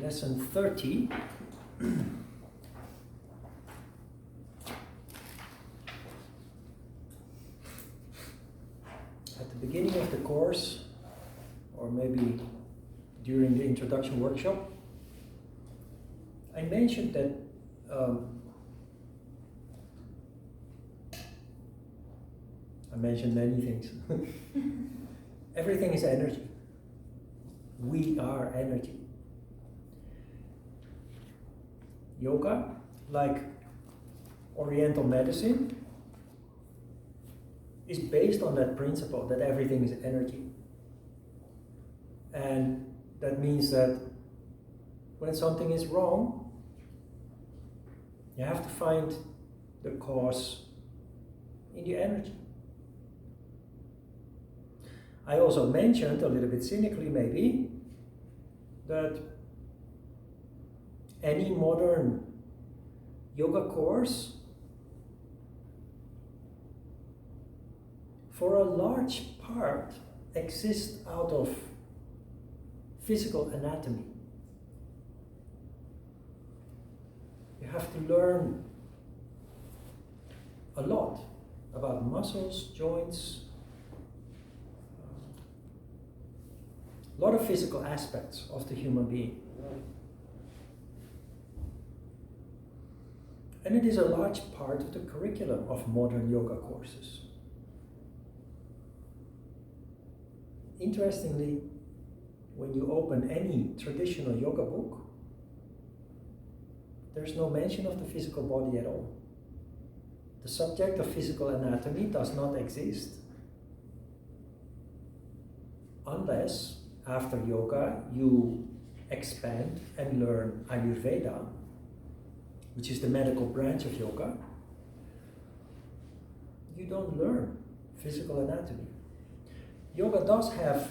lesson 30. At the beginning of the course, or maybe during the introduction workshop, I mentioned that I mentioned many things. Everything is energy. We are energy. Yoga, like Oriental medicine, is based on that principle that everything is energy. And that means that when something is wrong, you have to find the cause in the energy. I also mentioned, a little bit cynically maybe, that any modern yoga course, for a large part, exists out of physical anatomy. You have to learn a lot about muscles, joints, a lot of physical aspects of the human being. And it is a large part of the curriculum of modern yoga courses. Interestingly, when you open any traditional yoga book, there's no mention of the physical body at all. The subject of physical anatomy does not exist unless after yoga you expand and learn Ayurveda, which is the medical branch of yoga. You don't learn physical anatomy. Yoga does have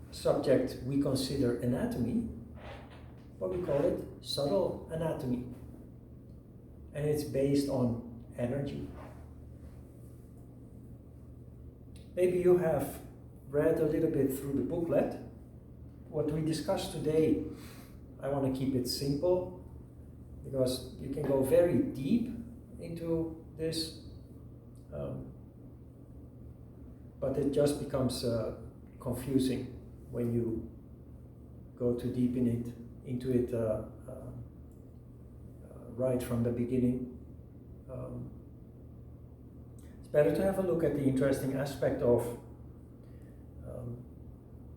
a subject we consider anatomy, but we call it subtle anatomy. And it's based on energy. Maybe you have read a little bit through the booklet. What we discussed today, I want to keep it simple, because you can go very deep into this, but it just becomes confusing when you go too deep into it right from the beginning. It's better to have a look at the interesting aspect of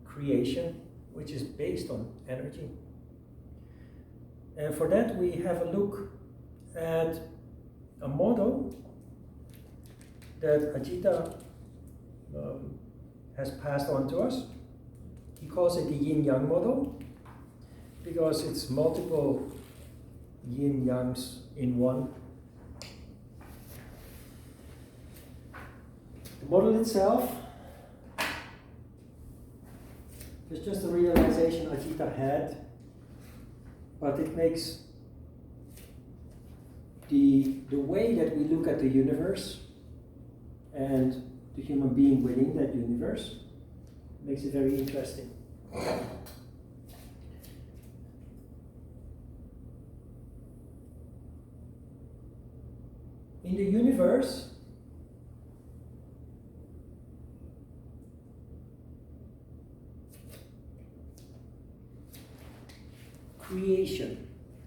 creation, which is based on energy. And for that we have a look at a model that Ajita has passed on to us. He calls it the Yin Yang Model because it's multiple Yin Yangs in one. The model itself is just a realization Ajita had, but it makes the way that we look at the universe and the human being within that universe makes it very interesting. In the universe,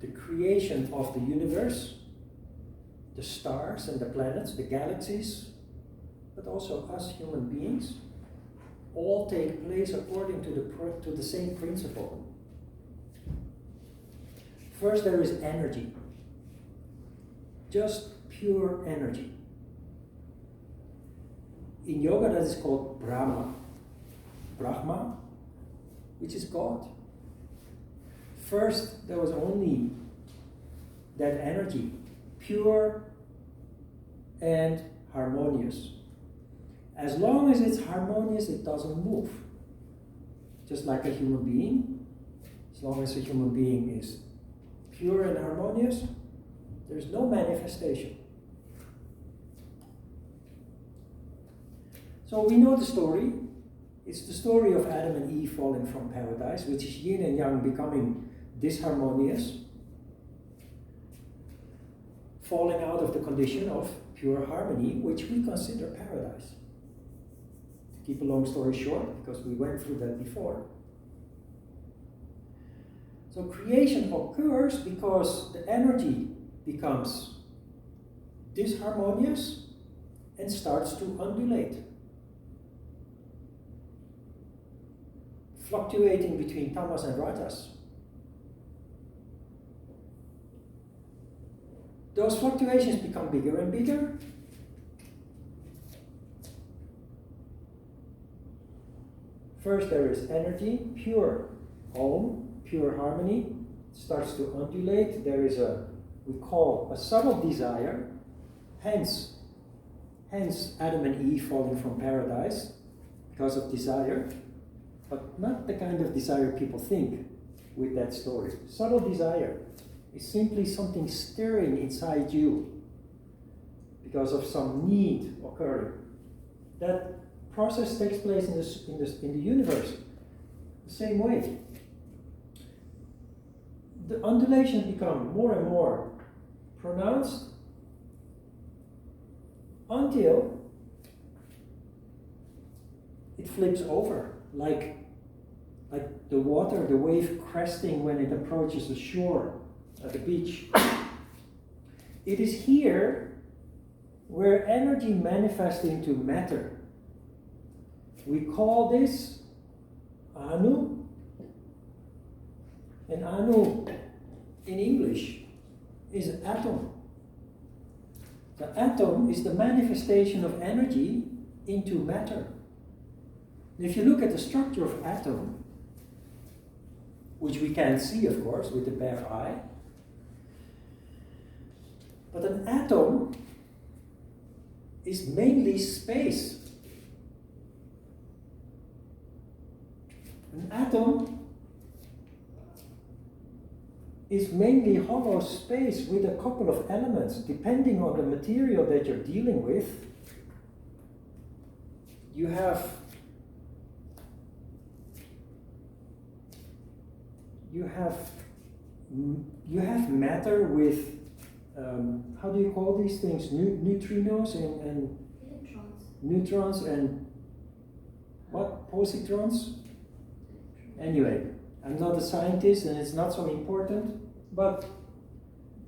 the creation of the universe, the stars and the planets, the galaxies, but also us human beings, all take place according to the same principle. First, there is energy, just pure energy. In yoga, that is called Brahma, which is God. First, there was only that energy, pure and harmonious. As long as it's harmonious, it doesn't move. Just like a human being, as long as a human being is pure and harmonious, there's no manifestation. So we know the story. It's the story of Adam and Eve falling from paradise, which is yin and yang becoming disharmonious, falling out of the condition of pure harmony, which we consider paradise. To keep a long story short, because we went through that before. So creation occurs because the energy becomes disharmonious and starts to undulate, fluctuating between tamas and rajas. Those fluctuations become bigger and bigger. First there is energy, pure Om, pure harmony, starts to undulate. There is we call a subtle desire, hence Adam and Eve falling from paradise because of desire, but not the kind of desire people think with that story. Subtle desire is simply something stirring inside you because of some need occurring. That process takes place in the universe the same way. The undulations become more and more pronounced until it flips over, like the water, the wave cresting when it approaches the shore at the beach. It is here where energy manifests into matter. We call this Anu, and Anu in English is an atom. The atom is the manifestation of energy into matter. If you look at the structure of atom, which we can't see, of course, with the bare eye, but an atom is mainly space. An atom is mainly hollow space with a couple of elements. Depending on the material that you're dealing with, you have matter with how do you call these things? Neutrinos and neutrons and what? Positrons? Anyway, I'm not a scientist and it's not so important, but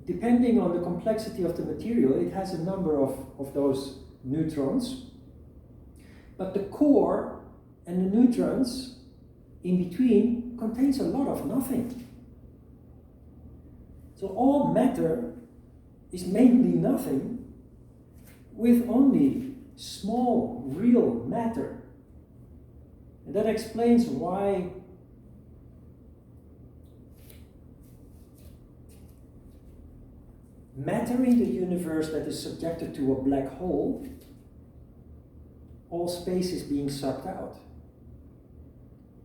depending on the complexity of the material, it has a number of those neutrons. But the core and the neutrons in between contains a lot of nothing. So all matter is mainly nothing with only small real matter. And that explains why matter in the universe that is subjected to a black hole, all space is being sucked out.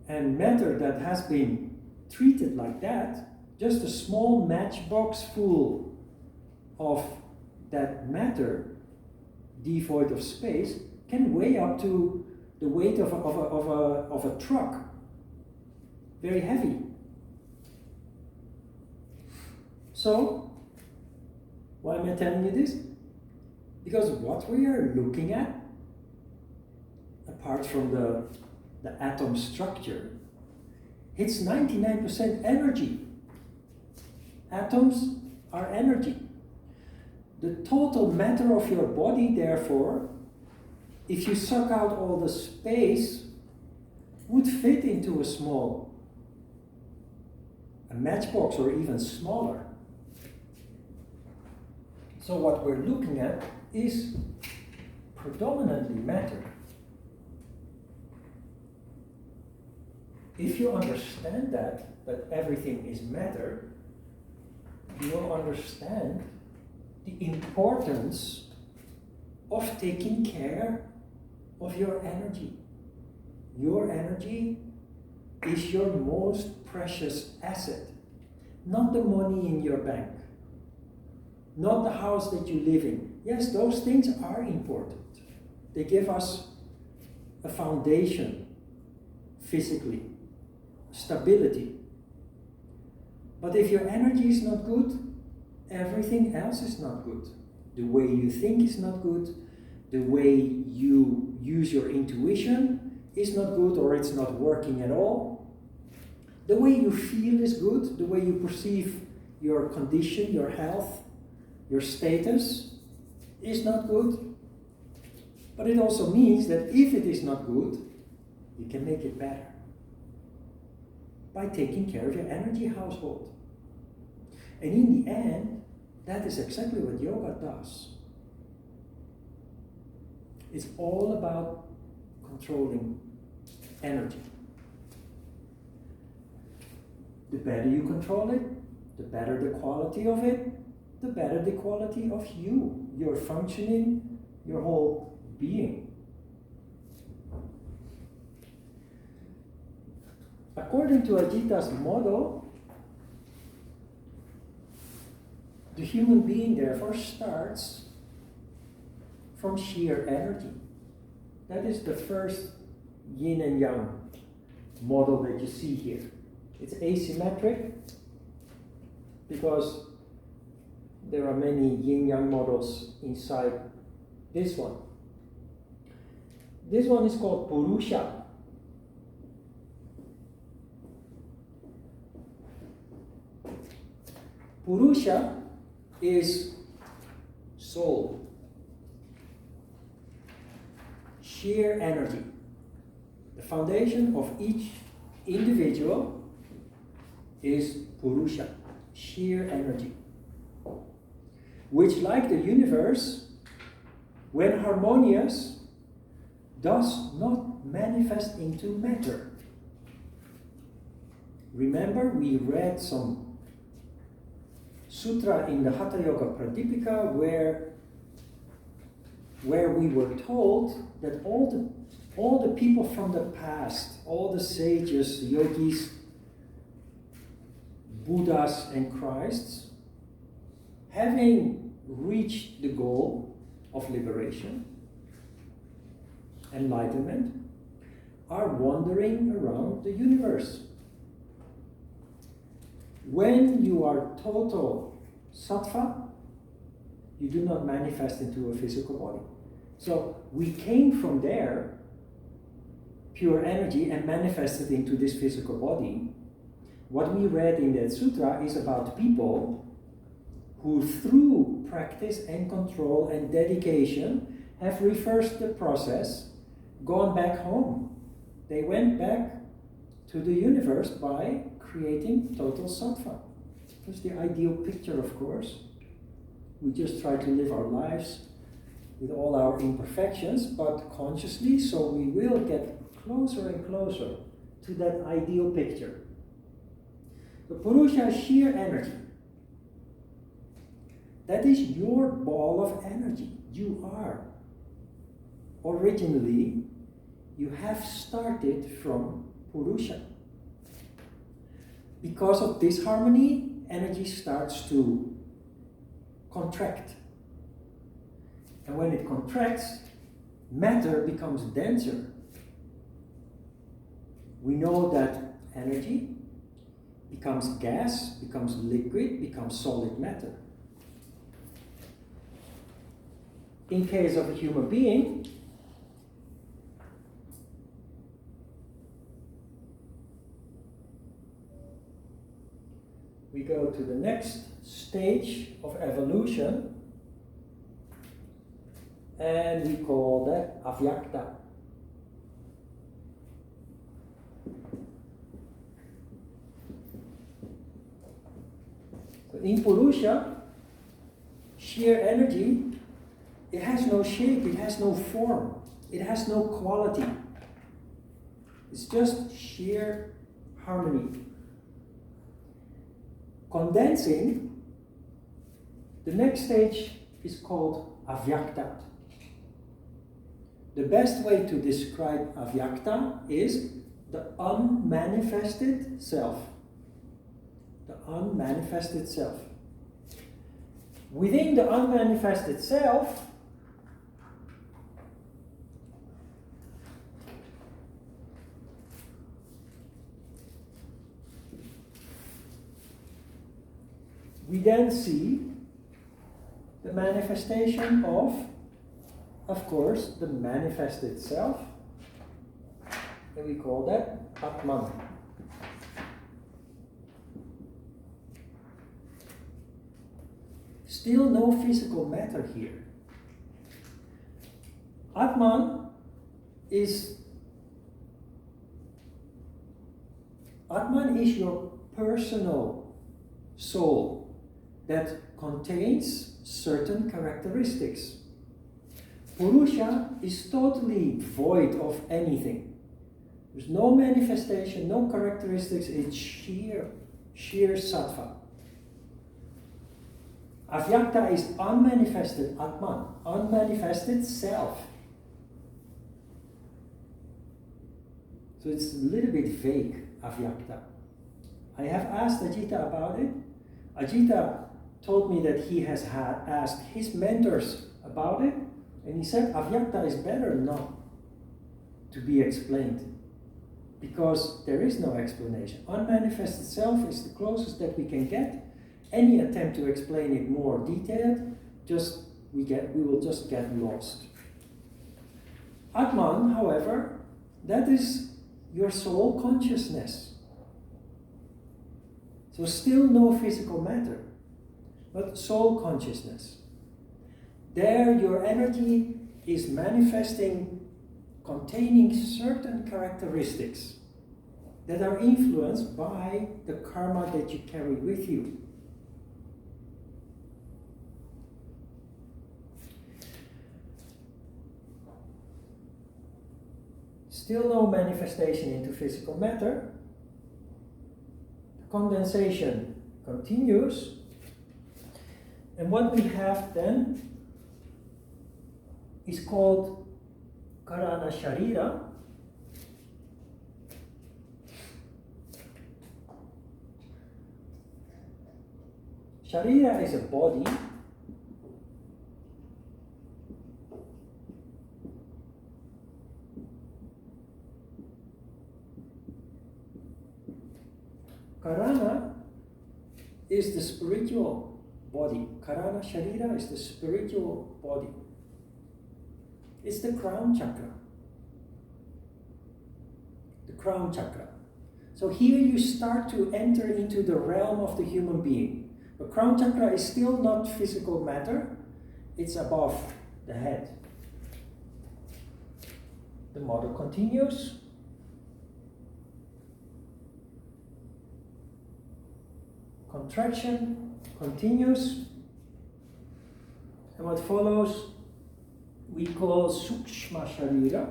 And matter that has been treated like that, just a small matchbox full of that matter, devoid of space, can weigh up to the weight of a truck. Very heavy. So, why am I telling you this? Because what we are looking at, apart from the atom structure, it's 99% energy. Atoms are energy. The total matter of your body, therefore, if you suck out all the space, would fit into a matchbox or even smaller. So what we're looking at is predominantly matter. If you understand that everything is matter, you will understand the importance of taking care of your energy. Your energy is your most precious asset, not the money in your bank, not the house that you live in. Yes, those things are important. They give us a foundation physically, stability. But if your energy is not good, everything else is not good. The way you think is not good. The way you use your intuition is not good, or it's not working at all. The way you feel is good. The way you perceive your condition, your health, your status is not good. But it also means that if it is not good, you can make it better by taking care of your energy household. And in the end, that is exactly what yoga does. It's all about controlling energy. The better you control it, the better the quality of it, the better the quality of you, your functioning, your whole being. According to Ajita's model, the human being therefore starts from sheer energy. That is the first yin and yang model that you see here. It's asymmetric because there are many yin yang models inside this one. This one is called Purusha. Purusha is soul, sheer energy. The foundation of each individual is Purusha, sheer energy, which, like the universe, when harmonious, does not manifest into matter. Remember, we read some sutra in the Hatha Yoga Pradipika where we were told that all the people from the past, all the sages, yogis, Buddhas and Christs, having reached the goal of liberation, enlightenment, are wandering around the universe. When you are total sattva, you do not manifest into a physical body. So we came from there, pure energy, and manifested into this physical body. What we read in that sutra is about people who, through practice and control and dedication, have reversed the process, gone back home. They went back to the universe by creating total sattva. That's the ideal picture, of course. We just try to live our lives with all our imperfections, but consciously, so we will get closer and closer to that ideal picture. The Purusha is sheer energy. That is your ball of energy. You are. Originally, you have started from Purusha. Because of disharmony, energy starts to contract. And when it contracts, matter becomes denser. We know that energy becomes gas, becomes liquid, becomes solid matter. In case of a human being, we go to the next stage of evolution, and we call that avyakta. So in Purusha, sheer energy, it has no shape, it has no form, it has no quality. It's just sheer harmony. Condensing, the next stage is called avyakta. The best way to describe avyakta is the unmanifested self. The unmanifested self. Within the unmanifested self, we then see the manifestation of course, the manifested self, and we call that Atman. Still no physical matter here. Atman is your personal soul that contains certain characteristics. Purusha is totally void of anything. There's no manifestation, no characteristics, it's sheer sattva. Avyakta is unmanifested Atman, unmanifested self. So it's a little bit vague, Avyakta. I have asked Ajita about it. Ajita told me that he has asked his mentors about it, and he said Avyakta is better not to be explained, because there is no explanation. Unmanifested self is the closest that we can get. Any attempt to explain it more detailed, we will just get lost. Atman, however, that is your soul consciousness. So still no physical matter, but soul consciousness. There your energy is manifesting, containing certain characteristics that are influenced by the karma that you carry with you. Still no manifestation into physical matter. The condensation continues. And what we have then is called Karana Sharira. Sharira is a body. Karana is the spiritual body. Karana Sharira is the spiritual body. It's the crown chakra. The crown chakra. So here you start to enter into the realm of the human being. The crown chakra is still not physical matter. It's above the head. The model continues. Contraction continues, and what follows we call Sukshma Sharira.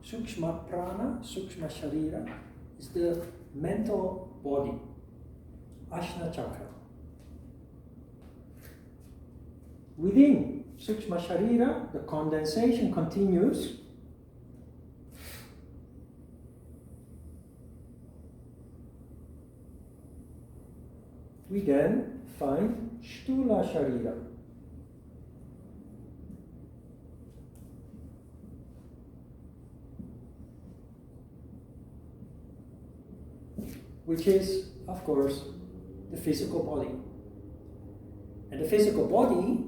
Sukshma Prana, Sukshma Sharira is the mental body, Ashna Chakra. Within Sukshma Sharira, the condensation continues. We then find Sthula Sharira. Which is, of course, the physical body. And the physical body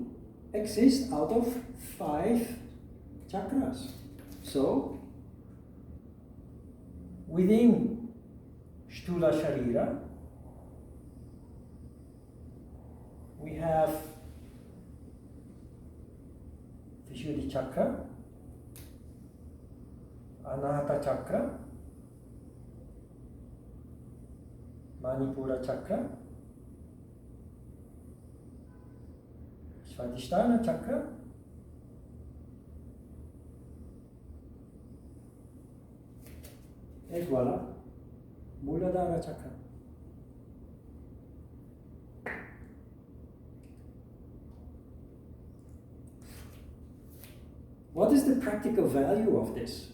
exists out of 5 chakras. So, within Sthula Sharira, we have Vishuddhi Chakra, Anahata Chakra, Manipura Chakra, Svadhisthana Chakra, and voila, Muladhara Chakra. What is the practical value of this?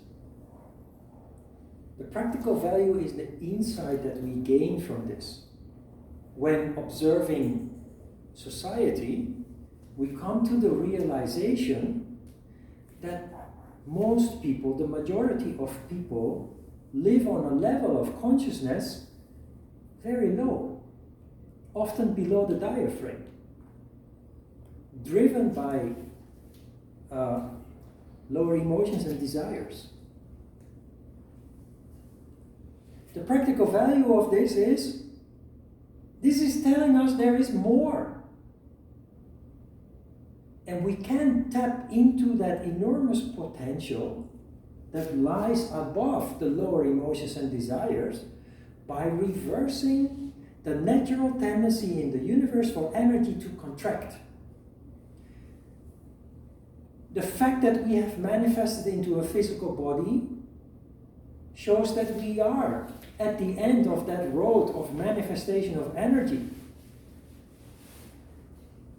The practical value is the insight that we gain from this. When observing society, we come to the realization that most people, the majority of people, live on a level of consciousness very low, often below the diaphragm, driven by lower emotions and desires. The practical value of this is telling us there is more. And we can tap into that enormous potential that lies above the lower emotions and desires by reversing the natural tendency in the universe for energy to contract. The fact that we have manifested into a physical body shows that we are at the end of that road of manifestation of energy.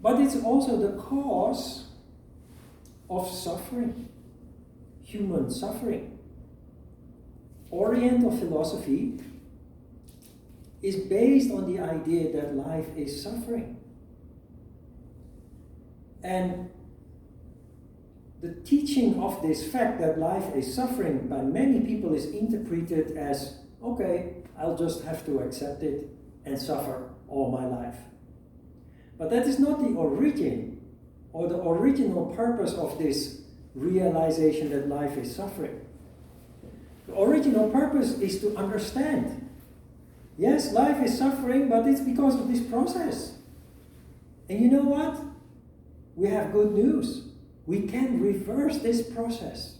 But it's also the cause of suffering, human suffering. Oriental philosophy is based on the idea that life is suffering. And the teaching of this fact that life is suffering by many people is interpreted as, okay, I'll just have to accept it and suffer all my life. But that is not the origin or the original purpose of this realization that life is suffering. The original purpose is to understand. Yes, life is suffering, but it's because of this process. And you know what? We have good news. We can reverse this process.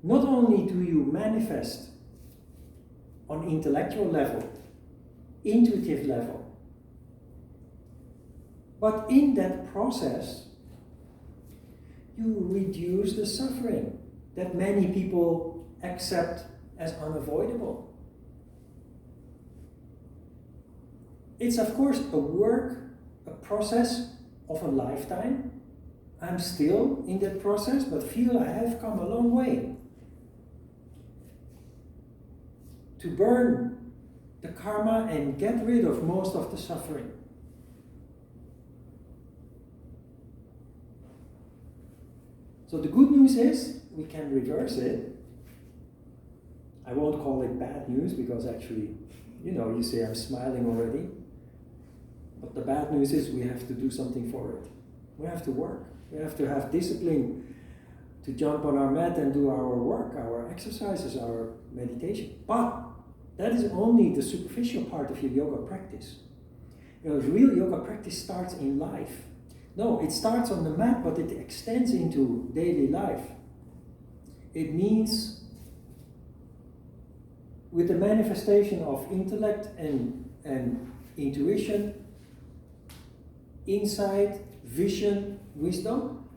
Not only do you manifest on intellectual level, intuitive level, but in that process, you reduce the suffering that many people accept as unavoidable. It's of course a process of a lifetime. I'm still in that process, but feel I have come a long way. To burn the karma and get rid of most of the suffering. So the good news is we can reverse it. I won't call it bad news because actually, you say I'm smiling already. But the bad news is we have to do something for it. We have to work. We have to have discipline to jump on our mat and do our work, our exercises, our meditation. But that is only the superficial part of your yoga practice. Real yoga practice starts in life. No, it starts on the mat, but it extends into daily life. It means with the manifestation of intellect and intuition, insight, vision, wisdom,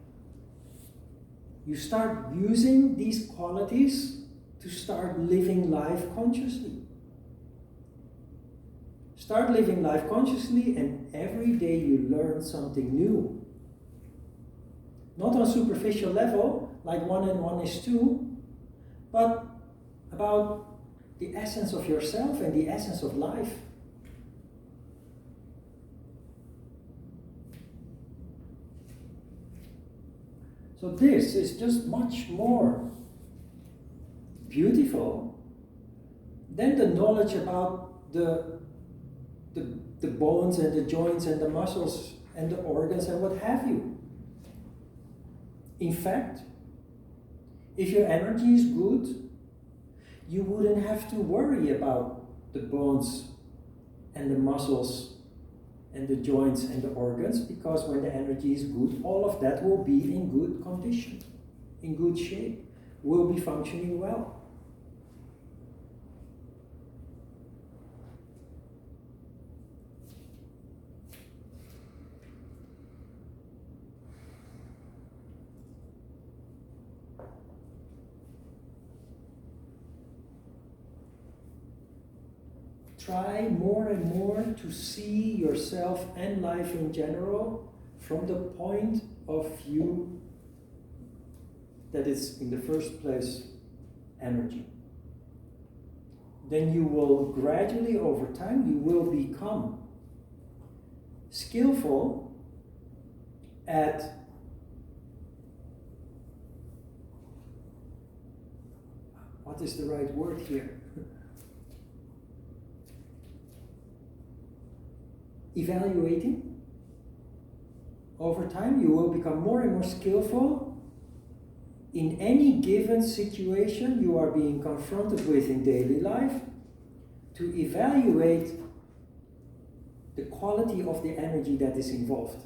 you start using these qualities to start living life consciously. Start living life consciously, and every day you learn something new. Not on superficial level, like 1 and 1 is 2, but about the essence of yourself and the essence of life. So this is just much more beautiful than the knowledge about the bones and the joints and the muscles and the organs and what have you. In fact, if your energy is good, you wouldn't have to worry about the bones and the muscles and the joints and the organs, because when the energy is good, all of that will be in good condition, in good shape, will be functioning well. Try more and more to see yourself and life in general from the point of view that is, in the first place, energy. then you will gradually, over time, you will become skillful at what is the right word here? Evaluating. Over time, you will become more and more skillful in any given situation you are being confronted with in daily life to evaluate the quality of the energy that is involved.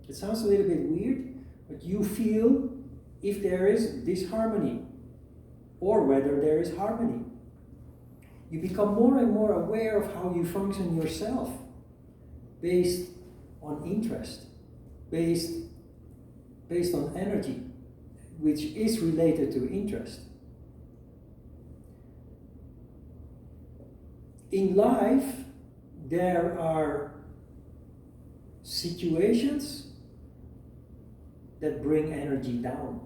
It sounds a little bit weird, but you feel if there is disharmony or whether there is harmony. You become more and more aware of how you function yourself based on interest, based on energy, which is related to interest. In life, there are situations that bring energy down.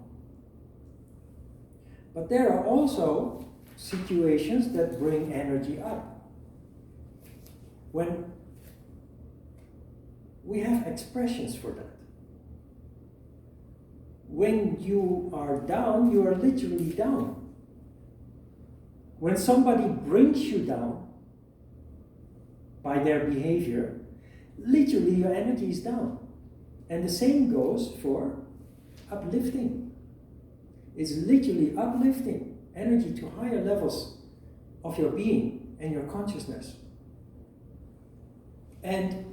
But there are also situations that bring energy up. When we have expressions for that. When you are down, you are literally down. When somebody brings you down by their behavior, literally your energy is down. And the same goes for uplifting. It's literally uplifting energy to higher levels of your being and your consciousness. And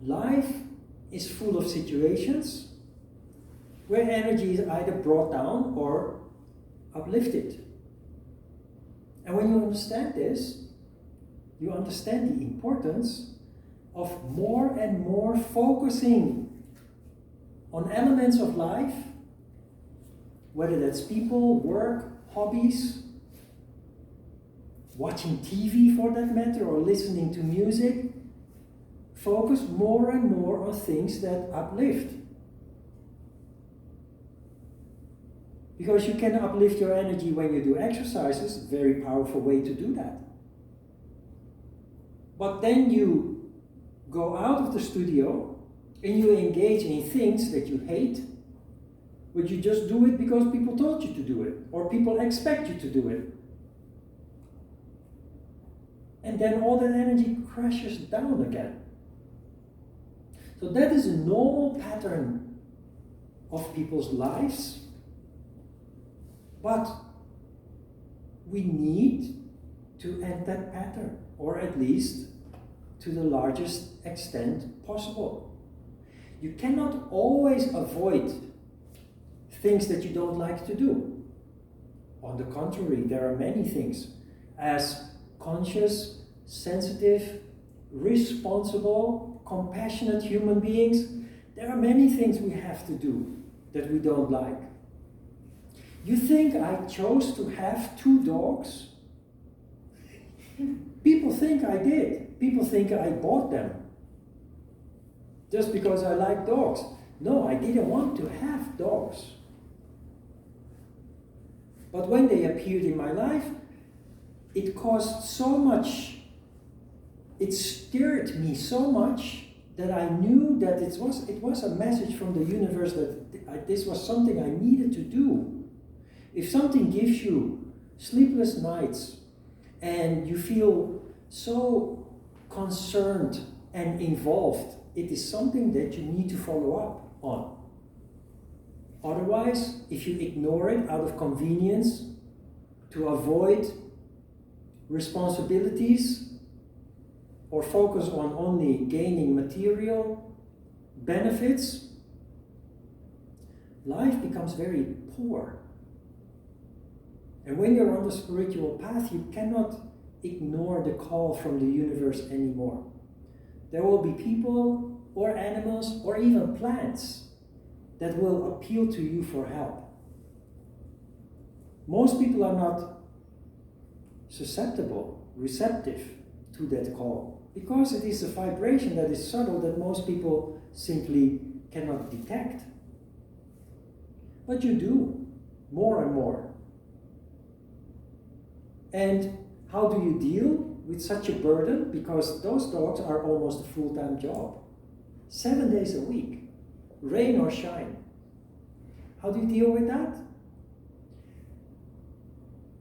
life is full of situations where energy is either brought down or uplifted. And when you understand this, you understand the importance of more and more focusing on elements of life, whether that's people, work, hobbies, watching TV for that matter, or listening to music. Focus more and more on things that uplift. Because you can uplift your energy when you do exercises, very powerful way to do that. But then you go out of the studio and you engage in things that you hate, but you just do it because people told you to do it, or people expect you to do it. And then all that energy crashes down again. So that is a normal pattern of people's lives, but we need to end that pattern, or at least to the largest extent possible. You cannot always avoid things that you don't like to do. On the contrary, there are many things. As conscious, sensitive, responsible, compassionate human beings, there are many things we have to do that we don't like. You think I chose to have 2 dogs? People think I did. People think I bought them just because I like dogs. No, I didn't want to have dogs. But when they appeared in my life, it caused so much, it stirred me so much that I knew that it was a message from the universe that this was something I needed to do. If something gives you sleepless nights and you feel so concerned and involved, it is something that you need to follow up on. Otherwise, if you ignore it out of convenience, to avoid responsibilities, or focus on only gaining material benefits, life becomes very poor. And when you're on the spiritual path, you cannot ignore the call from the universe anymore. There will be people or animals or even plants that will appeal to you for help. Most people are not susceptible, receptive to that call, because it is a vibration that is subtle that most people simply cannot detect. But you do, more and more. And how do you deal with such a burden? Because those dogs are almost a full-time job. 7 days a week, rain or shine. How do you deal with that?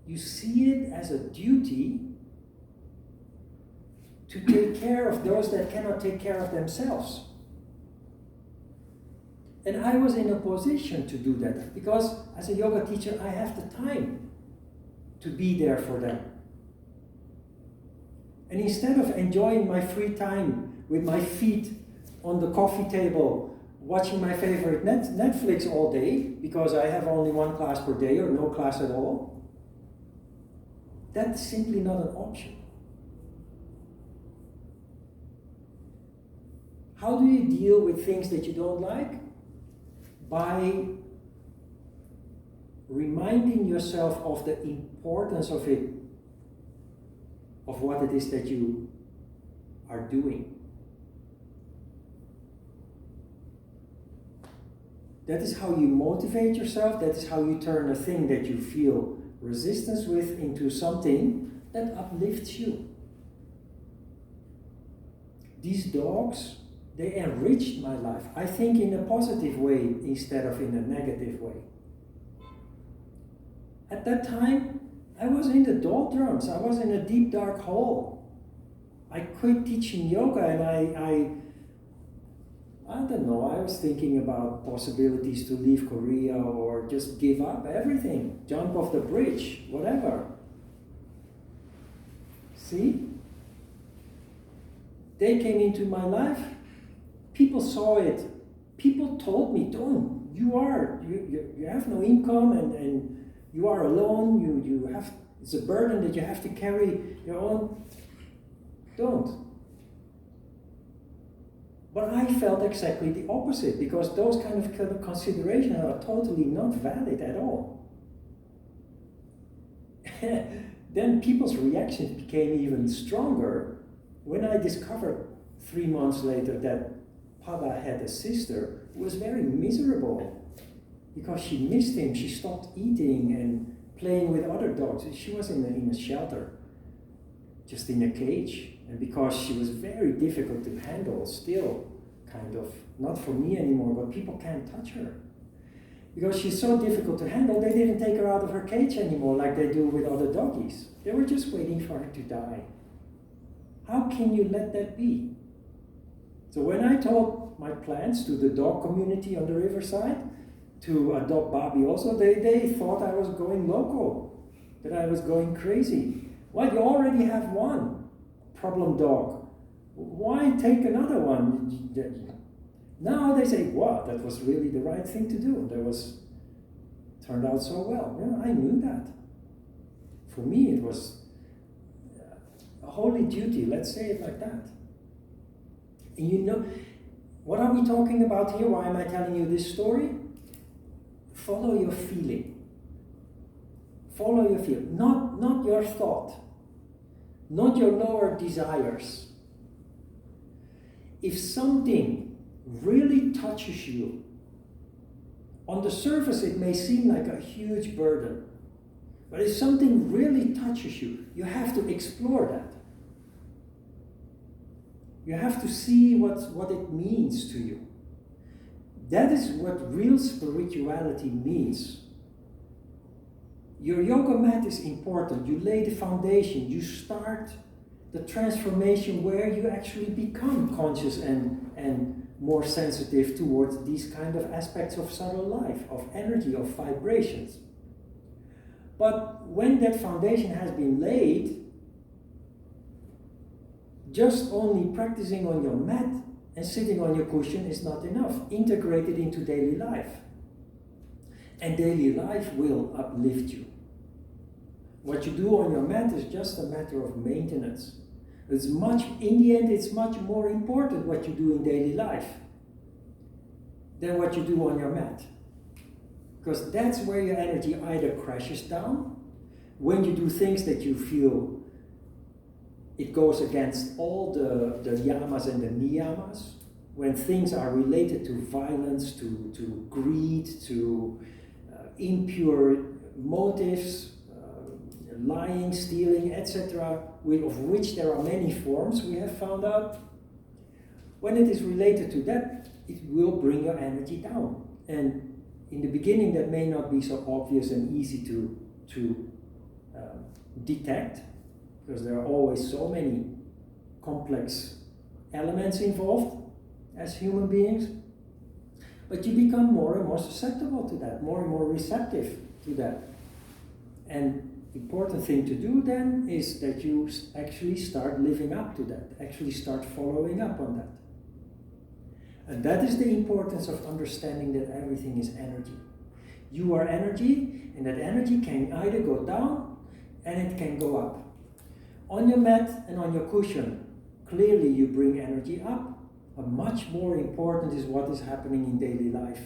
You see it as a duty to take care of those that cannot take care of themselves. And I was in a position to do that because as a yoga teacher, I have the time to be there for them. And instead of enjoying my free time with my feet on the coffee table, watching my favorite Netflix all day, because I have only one class per day or no class at all, that's simply not an option. How do you deal with things that you don't like? By reminding yourself of the importance of it, of what it is that you are doing. That is how you motivate yourself. That is how you turn a thing that you feel resistance with into something that uplifts you. These dogs, they enriched my life, I think in a positive way instead of in a negative way. At that time, I was in the doldrums. I was in a deep dark hole. I quit teaching yoga and I don't know, I was thinking about possibilities to leave Korea or just give up everything, jump off the bridge, whatever. See? They came into my life. People saw it. People told me, don't, you have no income and you are alone, you have, it's a burden that you have to carry your own. Don't. But I felt exactly the opposite, because those kind of considerations are totally not valid at all. Then people's reactions became even stronger when I discovered 3 months later that Pada had a sister who was very miserable because she missed him. She stopped eating and playing with other dogs. She was in a shelter, just in a cage. And because she was very difficult to handle, still, kind of, not for me anymore, but people can't touch her. Because she's so difficult to handle, they didn't take her out of her cage anymore like they do with other doggies. They were just waiting for her to die. How can you let that be? So when I told my plans to the dog community on the riverside to adopt Bobby also, they thought I was going loco, that I was going crazy. Well, you already have one problem dog. Why take another one? Now they say, wow, that was really the right thing to do. Turned out so well. Yeah, I knew that. For me, it was a holy duty, let's say it like that. And you know, what are we talking about here? Why am I telling you this story? Follow your feeling. Follow your feeling, not your thought, not your lower desires. If something really touches you, on the surface it may seem like a huge burden, but if something really touches you, you have to explore that. You have to see what it means to you. That is what real spirituality means. Your yoga mat is important. You lay the foundation. You start the transformation where you actually become conscious and more sensitive towards these kind of aspects of subtle life, of energy, of vibrations. But when that foundation has been laid, just only practicing on your mat and sitting on your cushion is not enough. Integrate it into daily life. And daily life will uplift you. What you do on your mat is just a matter of maintenance. In the end, it's much more important what you do in daily life than what you do on your mat. Because that's where your energy either crashes down, when you do things that you feel it goes against all the yamas and the niyamas, when things are related to violence, to greed, to impure motives, lying, stealing, etc., of which there are many forms, we have found out, when it is related to that, it will bring your energy down. And in the beginning, that may not be so obvious and easy to detect, because there are always so many complex elements involved as human beings. But you become more and more susceptible to that, more and more receptive to that. And the important thing to do then is that you actually start living up to that, actually start following up on that. And that is the importance of understanding that everything is energy. You are energy, and that energy can either go down and it can go up. On your mat and on your cushion, clearly you bring energy up, but much more important is what is happening in daily life.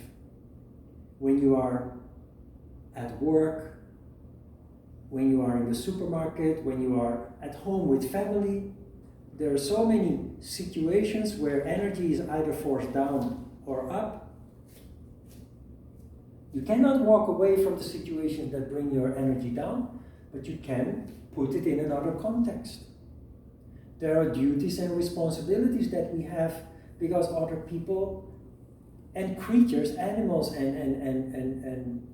When you are at work, when you are in the supermarket, when you are at home with family, there are so many situations where energy is either forced down or up. You cannot walk away from the situations that bring your energy down, but you can put it in another context. There are duties and responsibilities that we have because other people and creatures, animals and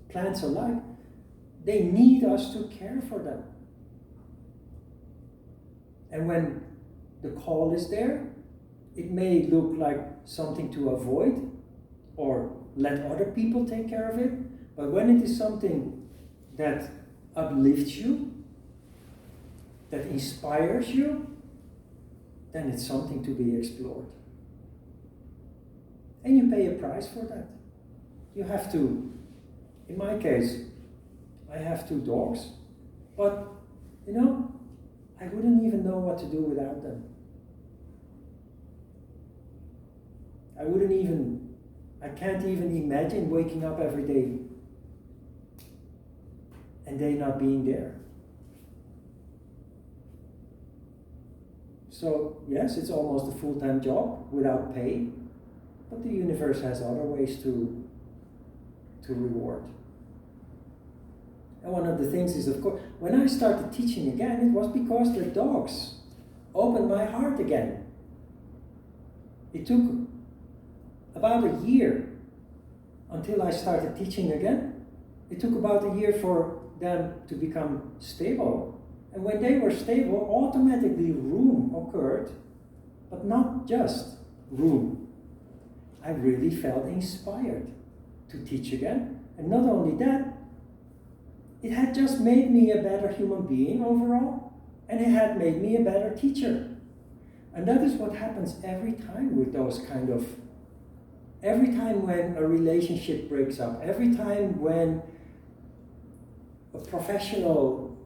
plants alike, they need us to care for them. And when the call is there, it may look like something to avoid or let other people take care of it, but when it is something that uplifts you, that inspires you, then it's something to be explored. And you pay a price for that. You have to, in my case, I have 2 dogs, but I wouldn't even know what to do without them. I can't even imagine waking up every day and they not being there. So yes, it's almost a full-time job without pay, but the universe has other ways to reward. And one of the things is, of course, when I started teaching again, it was because the dogs opened my heart again. It took about a year until I started teaching again. It took about a year for them to become stable. And when they were stable, automatically room occurred, but not just room. I really felt inspired to teach again. And not only that, it had just made me a better human being overall, and it had made me a better teacher. And that is what happens every time with those every time when a relationship breaks up, every time when a professional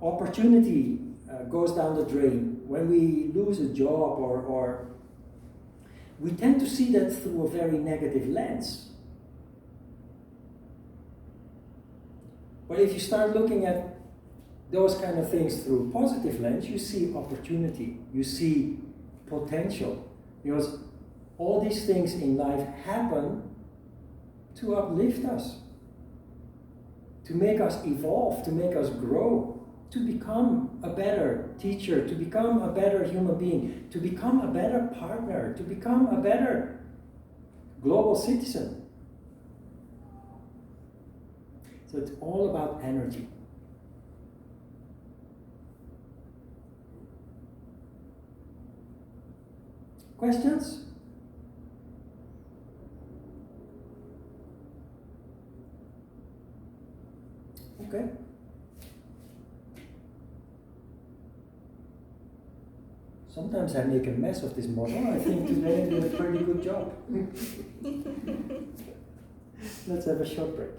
opportunity goes down the drain, when we lose a job or we tend to see that through a very negative lens. But if you start looking at those kind of things through a positive lens, you see opportunity, you see potential. Because all these things in life happen to uplift us, to make us evolve, to make us grow, to become a better teacher, to become a better human being, to become a better partner, to become a better global citizen. So it's all about energy. Questions? Okay. Sometimes I make a mess of this model. I think today I did a pretty good job. Let's have a short break.